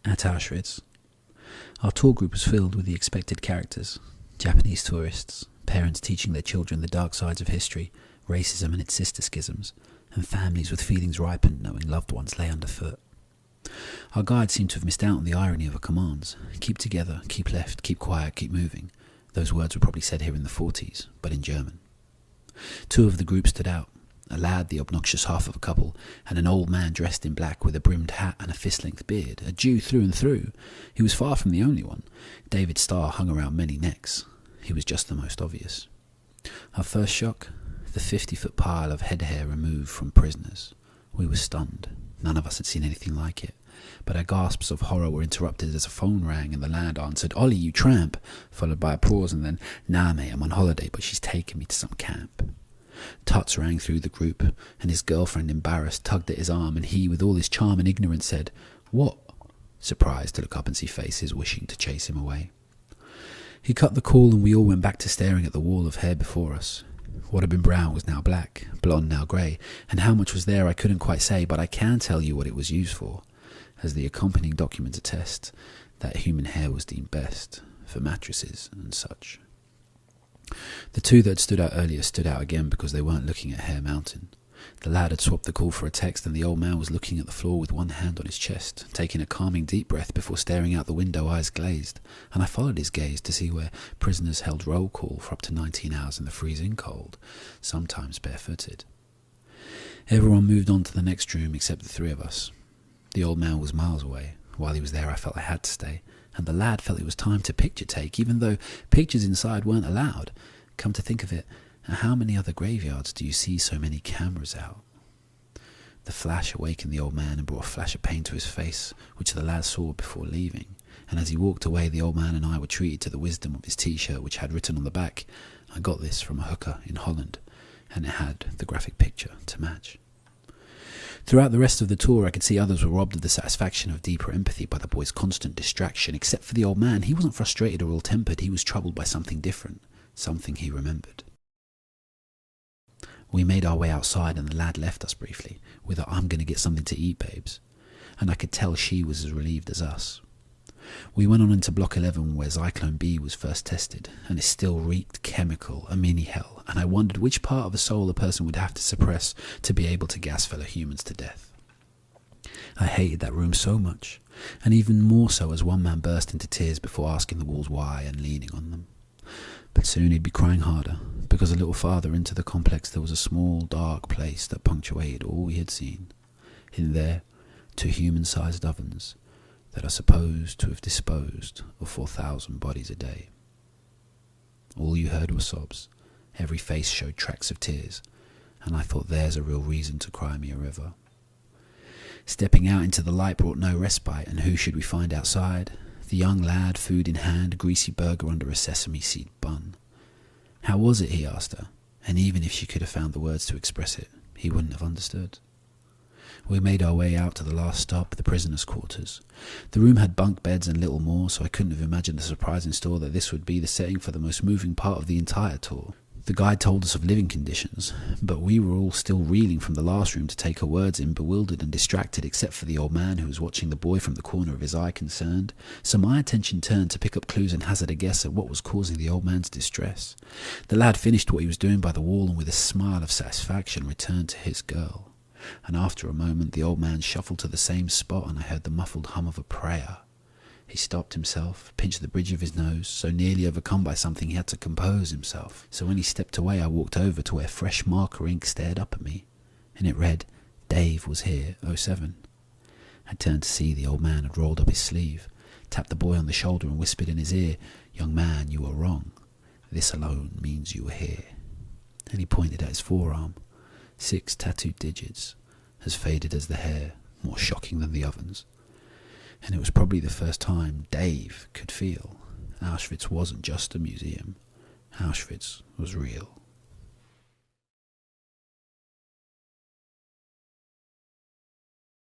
At Auschwitz, our tour group was filled with the expected characters: Japanese tourists, parents teaching their children the dark sides of history, racism and its sister schisms, and families with feelings ripened knowing loved ones lay underfoot. Our guide seemed to have missed out on the irony of our commands: keep together, keep left, keep quiet, keep moving. Those words were probably said here in the 40s, but in German. Two of the group stood out: a lad, the obnoxious half of a couple, and an old man dressed in black with a brimmed hat and a fist-length beard, a Jew through and through. He was far from the only one. David's star hung around many necks. He was just the most obvious. Our first shock: the 50-foot pile of head hair removed from prisoners. We were stunned. None of us had seen anything like it. But our gasps of horror were interrupted as a phone rang and the lad answered, "Ollie, you tramp," followed by a pause and then, "Nah, mate, I'm on holiday, but she's taking me to some camp." Tuts rang through the group, and his girlfriend, embarrassed, tugged at his arm, and he, with all his charm and ignorance, said, "What?" surprised to look up and see faces wishing to chase him away. He cut the call and we all went back to staring at the wall of hair before us. What had been brown was now black, blonde now grey, and how much was there I couldn't quite say, but I can tell you what it was used for, as the accompanying documents attest that human hair was deemed best, for mattresses and such. The two that stood out earlier stood out again because they weren't looking at Hare Mountain. The lad had swapped the call for a text, and the old man was looking at the floor with one hand on his chest, taking a calming deep breath before staring out the window, eyes glazed, and I followed his gaze to see where prisoners held roll call for up to 19 hours in the freezing cold, sometimes barefooted. Everyone moved on to the next room except the three of us. The old man was miles away. While he was there, I felt I had to stay, and the lad felt it was time to picture take, even though pictures inside weren't allowed. Come to think of it, at how many other graveyards do you see so many cameras out? The flash awakened the old man and brought a flash of pain to his face, which the lad saw before leaving, and as he walked away, the old man and I were treated to the wisdom of his t-shirt, which had written on the back, "I got this from a hooker in Holland," and it had the graphic picture to match. Throughout the rest of the tour, I could see others were robbed of the satisfaction of deeper empathy by the boy's constant distraction. Except for the old man, he wasn't frustrated or ill-tempered. He was troubled by something different, something he remembered. We made our way outside and the lad left us briefly with a "I'm going to get something to eat, babes," and I could tell she was as relieved as us. We went on into Block 11 where Zyklone B was first tested, and it still reeked chemical, a mini hell, and I wondered which part of a soul a person would have to suppress to be able to gas fellow humans to death. I hated that room so much, and even more so as one man burst into tears before asking the walls why and leaning on them. But soon he'd be crying harder, because a little farther into the complex there was a small, dark place that punctuated all we had seen. In there, 2 human-sized ovens that are supposed to have disposed of 4,000 bodies a day. All you heard were sobs. Every face showed tracks of tears, and I thought there's a real reason to cry me a river. Stepping out into the light brought no respite, and who should we find outside? The young lad, food in hand, a greasy burger under a sesame seed bun. How was it, he asked her, and even if she could have found the words to express it, he wouldn't have understood. We made our way out to the last stop, the prisoners' quarters. The room had bunk beds and little more, so I couldn't have imagined the surprise in store that this would be the setting for the most moving part of the entire tour. The guide told us of living conditions, but we were all still reeling from the last room to take her words in, bewildered and distracted, except for the old man who was watching the boy from the corner of his eye, concerned. So my attention turned to pick up clues and hazard a guess at what was causing the old man's distress. The lad finished what he was doing by the wall and with a smile of satisfaction returned to his girl. And after a moment the old man shuffled to the same spot and I heard the muffled hum of a prayer. He stopped himself, pinched the bridge of his nose, so nearly overcome by something he had to compose himself. So when he stepped away I walked over to where fresh marker ink stared up at me, and it read, "Dave was here, 07. I turned to see the old man had rolled up his sleeve, tapped the boy on the shoulder and whispered in his ear, "Young man, you are wrong. This alone means you are here." And he pointed at his forearm. 6 tattooed digits, as faded as the hair, more shocking than the ovens. And it was probably the first time Dave could feel Auschwitz wasn't just a museum. Auschwitz was real.